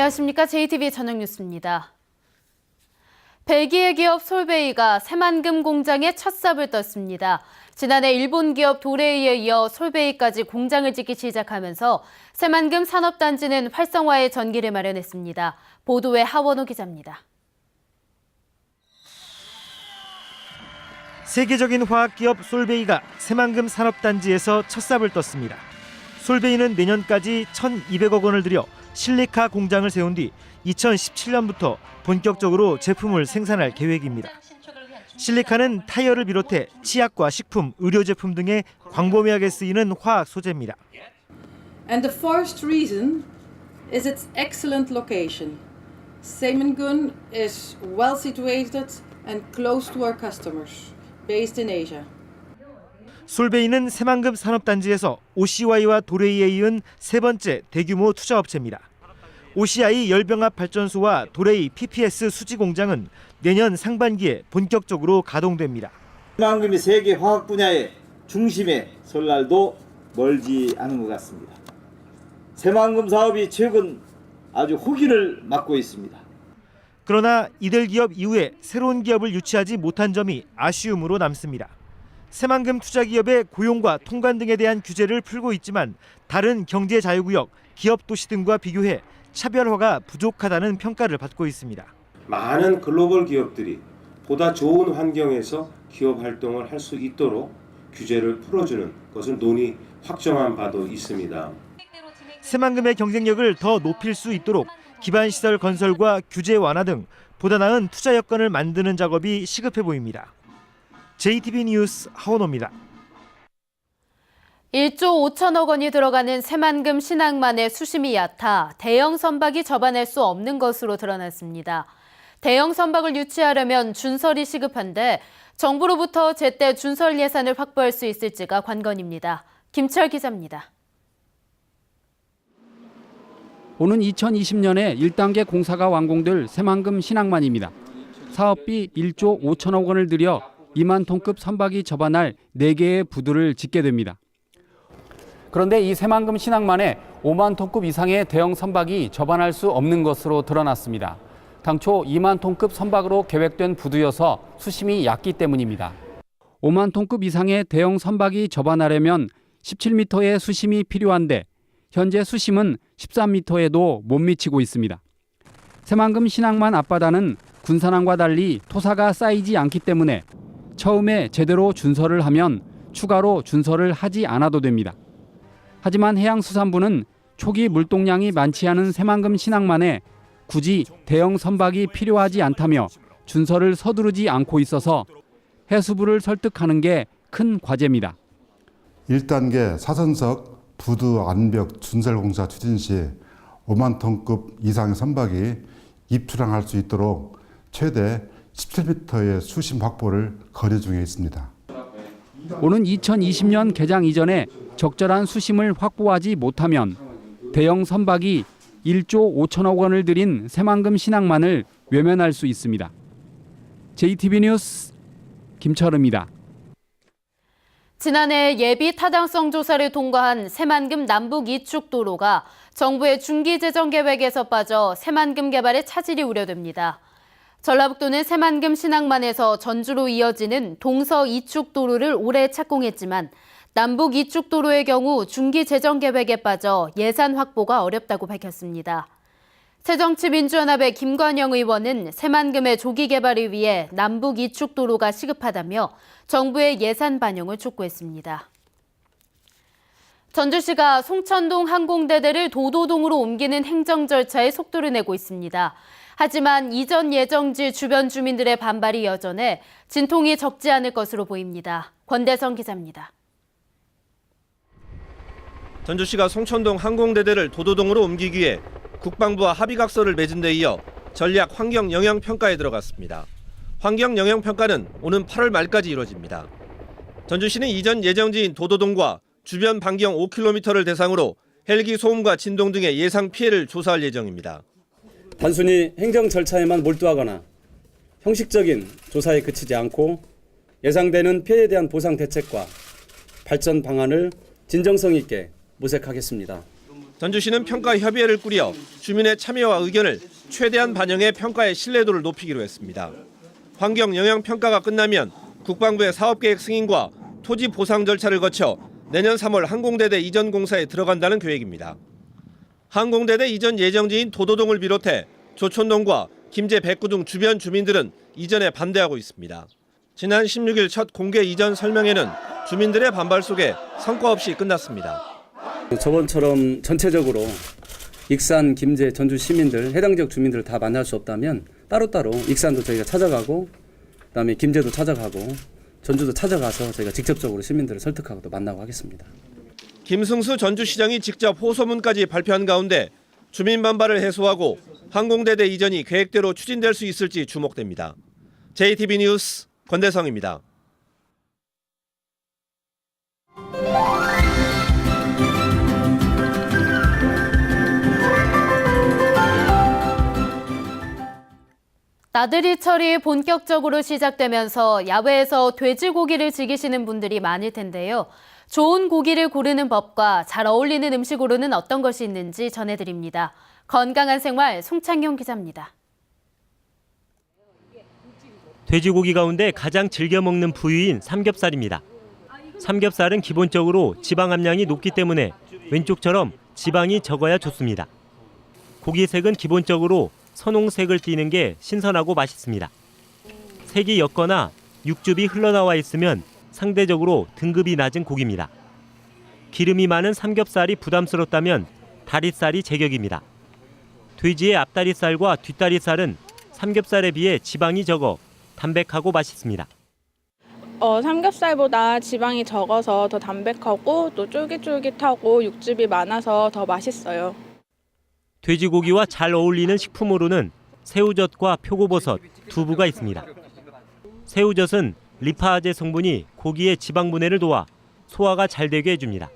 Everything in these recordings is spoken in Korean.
안녕하십니까. JTBC 저녁 뉴스입니다. 벨기에 기업 솔베이가 새만금 공장에 첫 삽을 떴습니다. 지난해 일본 기업 도레이에 이어 솔베이까지 공장을 짓기 시작하면서 새만금 산업단지는 활성화의 전기를 마련했습니다. 보도에 하원호 기자입니다. 세계적인 화학기업 솔베이가 새만금 산업단지에서 첫 삽을 떴습니다. 솔베이는 내년까지 1,200억 원을 들여 실리카 공장을 세운 뒤 2017년부터 본격적으로 제품을 생산할 계획입니다. 실리카는 타이어를 비롯해 치약과 식품, 의료 제품 등의 광범위하게 쓰이는 화학 소재입니다. And the first reason is its excellent location. Semengun is well situated and close to our customers, based in Asia. 솔베이는 새만금 산업단지에서 OCY와 도레이에 이은 세 번째 대규모 투자업체입니다. OCI 열병합 발전소와 도레이 PPS 수지 공장은 내년 상반기에 본격적으로 가동됩니다. 새만금이 세계 화학 분야의 중심에 설 날도 멀지 않은 것 같습니다. 새만금 사업이 최근 아주 호기를 맞고 있습니다. 그러나 이들 기업 이후에 새로운 기업을 유치하지 못한 점이 아쉬움으로 남습니다. 새만금 투자기업의 고용과 통관 등에 대한 규제를 풀고 있지만 다른 경제자유구역, 기업도시 등과 비교해 차별화가 부족하다는 평가를 받고 있습니다. 많은 글로벌 기업들이 보다 좋은 환경에서 기업 활동을 할 수 있도록 규제를 풀어주는 것을 논의 확정한 바도 있습니다. 새만금의 경쟁력을 더 높일 수 있도록 기반시설 건설과 규제 완화 등 보다 나은 투자 여건을 만드는 작업이 시급해 보입니다. JTBC 뉴스 하원호입니다. 1조 5천억 원이 들어가는 새만금 신항만의 수심이 얕아 대형 선박이 접안할 수 없는 것으로 드러났습니다. 대형 선박을 유치하려면 준설이 시급한데 정부로부터 제때 준설 예산을 확보할 수 있을지가 관건입니다. 김철 기자입니다. 오는 2020년에 1단계 공사가 완공될 새만금 신항만입니다. 사업비 1조 5천억 원을 들여 2만 톤급 선박이 접안할 4개의 부두를 짓게 됩니다. 그런데 이 새만금 신항만에 5만 톤급 이상의 대형 선박이 접안할 수 없는 것으로 드러났습니다. 당초 2만 톤급 선박으로 계획된 부두여서 수심이 얕기 때문입니다. 5만 톤급 이상의 대형 선박이 접안하려면 17m의 수심이 필요한데 현재 수심은 13m에도 못 미치고 있습니다. 새만금 신항만 앞바다는 군산항과 달리 토사가 쌓이지 않기 때문에 처음에 제대로 준설을 하면 추가로 준설을 하지 않아도 됩니다. 하지만 해양수산부는 초기 물동량이 많지 않은 새만금 신항만에 굳이 대형 선박이 필요하지 않다며 준설을 서두르지 않고 있어서 해수부를 설득하는 게 큰 과제입니다. 1단계 사선석 부두 안벽 준설 공사 추진 시 5만 톤급 이상의 선박이 입출항할 수 있도록 최대 17m의 수심 확보를 건의 중에 있습니다. 오는 2020년 개장 이전에 적절한 수심을 확보하지 못하면 대형 선박이 1조 5천억 원을 들인 새만금 신항만을 외면할 수 있습니다. JTBC 뉴스 김철우입니다. 지난해 예비 타당성 조사를 통과한 새만금 남북 이축도로가 정부의 중기재정계획에서 빠져 새만금 개발에 차질이 우려됩니다. 전라북도는 새만금 신항만에서 전주로 이어지는 동서 이축도로를 올해 착공했지만 남북 이축도로의 경우 중기재정계획에 빠져 예산 확보가 어렵다고 밝혔습니다. 새정치민주연합의 김관영 의원은 새만금의 조기 개발을 위해 남북 이축도로가 시급하다며 정부의 예산 반영을 촉구했습니다. 전주시가 송천동 항공대대를 도도동으로 옮기는 행정 절차에 속도를 내고 있습니다. 하지만 이전 예정지 주변 주민들의 반발이 여전해 진통이 적지 않을 것으로 보입니다. 권대성 기자입니다. 전주시가 송천동 항공대대를 도도동으로 옮기기 위해 국방부와 합의각서를 맺은 데 이어 전략 환경 영향 평가에 들어갔습니다. 환경 영향 평가는 오는 8월 말까지 이루어집니다. 전주시는 이전 예정지인 도도동과 주변 반경 5km를 대상으로 헬기 소음과 진동 등의 예상 피해를 조사할 예정입니다. 단순히 행정 절차에만 몰두하거나 형식적인 조사에 그치지 않고 예상되는 피해에 대한 보상 대책과 발전 방안을 진정성 있게 모색하겠습니다. 전주시는 평가협의회를 꾸려 주민의 참여와 의견을 최대한 반영해 평가의 신뢰도를 높이기로 했습니다. 환경영향평가가 끝나면 국방부의 사업계획 승인과 토지 보상 절차를 거쳐 내년 3월 항공대대 이전 공사에 들어간다는 계획입니다. 항공대대 이전 예정지인 도도동을 비롯해 조촌동과 김제 백구동 주변 주민들은 이전에 반대하고 있습니다. 지난 16일 첫 공개 이전 설명회는 주민들의 반발 속에 성과 없이 끝났습니다. 저번처럼 전체적으로 익산, 김제, 전주 시민들, 해당 지역 주민들을 다 만날 수 없다면 따로따로 익산도 저희가 찾아가고 그다음에 김제도 찾아가고 전주도 찾아가서 저희가 직접적으로 시민들을 설득하고 또 만나고 하겠습니다. 김승수 전주시장이 직접 호소문까지 발표한 가운데 주민 반발을 해소하고 항공대대 이전이 계획대로 추진될 수 있을지 주목됩니다. JTB 뉴스 권대성입니다. 나들이 철이 본격적으로 시작되면서 야외에서 돼지고기를 즐기시는 분들이 많을 텐데요. 좋은 고기를 고르는 법과 잘 어울리는 음식으로는 어떤 것이 있는지 전해드립니다. 건강한 생활 송창용 기자입니다. 돼지고기 가운데 가장 즐겨 먹는 부위인 삼겹살입니다. 삼겹살은 기본적으로 지방 함량이 높기 때문에 왼쪽처럼 지방이 적어야 좋습니다. 고기 색은 기본적으로 선홍색을 띠는 게 신선하고 맛있습니다. 색이 옅거나 육즙이 흘러나와 있으면 상대적으로 등급이 낮은 고기입니다. 기름이 많은 삼겹살이 부담스럽다면 다리살이 제격입니다. 돼지의 앞다리살과 뒷다리살은 삼겹살에 비해 지방이 적어 담백하고 맛있습니다. 삼겹살보다 지방이 적어서 더 담백하고 또 쫄깃쫄깃하고 육즙이 많아서 더 맛있어요. 돼지고기와 잘 어울리는 식품으로는 새우젓과 표고버섯, 두부가 있습니다. 새우젓은 리파아제 성분이 고기의 지방 분해를 도와 소화가 잘 되게 해줍니다.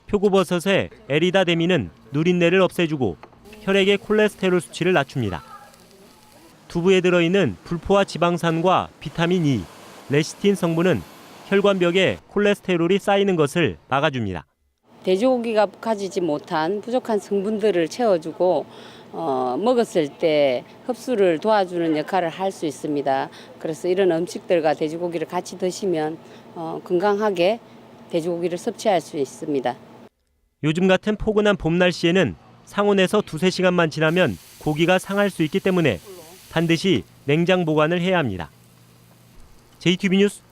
표고버섯의 에리다데민은 누린내를 없애주고 혈액의 콜레스테롤 수치를 낮춥니다. 두부에 들어있는 불포화 지방산과 비타민 E, 레시틴 성분은 혈관벽에 콜레스테롤이 쌓이는 것을 막아줍니다. 돼지고기가 가지지 못한 부족한 성분들을 채워주고 먹었을 때 흡수를 도와주는 역할을 할 수 있습니다. 그래서 이런 음식들과 돼지고기를 같이 드시면 건강하게 돼지고기를 섭취할 수 있습니다. 요즘 같은 포근한 봄 날씨에는 상온에서 2-3시간만 지나면 고기가 상할 수 있기 때문에 반드시 냉장 보관을 해야 합니다. JTB 뉴스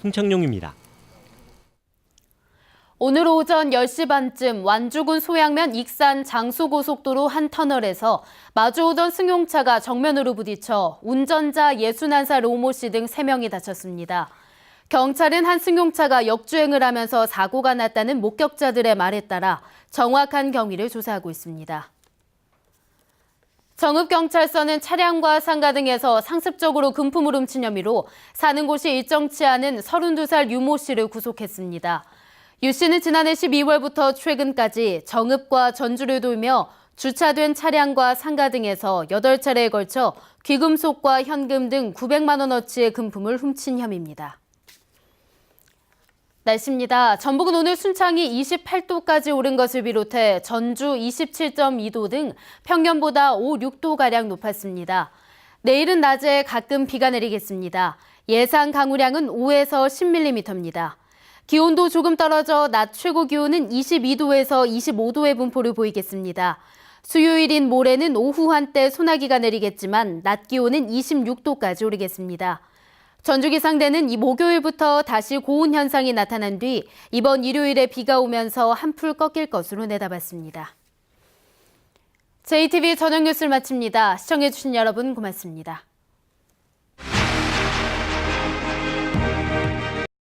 송창용입니다. 오늘 오전 10시 반쯤 완주군 소양면 익산 장수고속도로 한 터널에서 마주오던 승용차가 정면으로 부딪혀 운전자 61살 오모 씨 등 3명이 다쳤습니다. 경찰은 한 승용차가 역주행을 하면서 사고가 났다는 목격자들의 말에 따라 정확한 경위를 조사하고 있습니다. 정읍경찰서는 차량과 상가 등에서 상습적으로 금품을 훔친 혐의로 사는 곳이 일정치 않은 32살 유모 씨를 구속했습니다. 유 씨는 지난해 12월부터 최근까지 정읍과 전주를 돌며 주차된 차량과 상가 등에서 8차례에 걸쳐 귀금속과 현금 등 900만 원어치의 금품을 훔친 혐의입니다. 날씨입니다. 전북은 오늘 순창이 28도까지 오른 것을 비롯해 전주 27.2도 등 평년보다 5, 6도가량 높았습니다. 내일은 낮에 가끔 비가 내리겠습니다. 예상 강우량은 5에서 10mm입니다. 기온도 조금 떨어져 낮 최고 기온은 22도에서 25도의 분포를 보이겠습니다. 수요일인 모레는 오후 한때 소나기가 내리겠지만 낮 기온은 26도까지 오르겠습니다. 전주기상대는 이 목요일부터 다시 고온 현상이 나타난 뒤 이번 일요일에 비가 오면서 한풀 꺾일 것으로 내다봤습니다. JTB 저녁 뉴스를 마칩니다. 시청해주신 여러분 고맙습니다.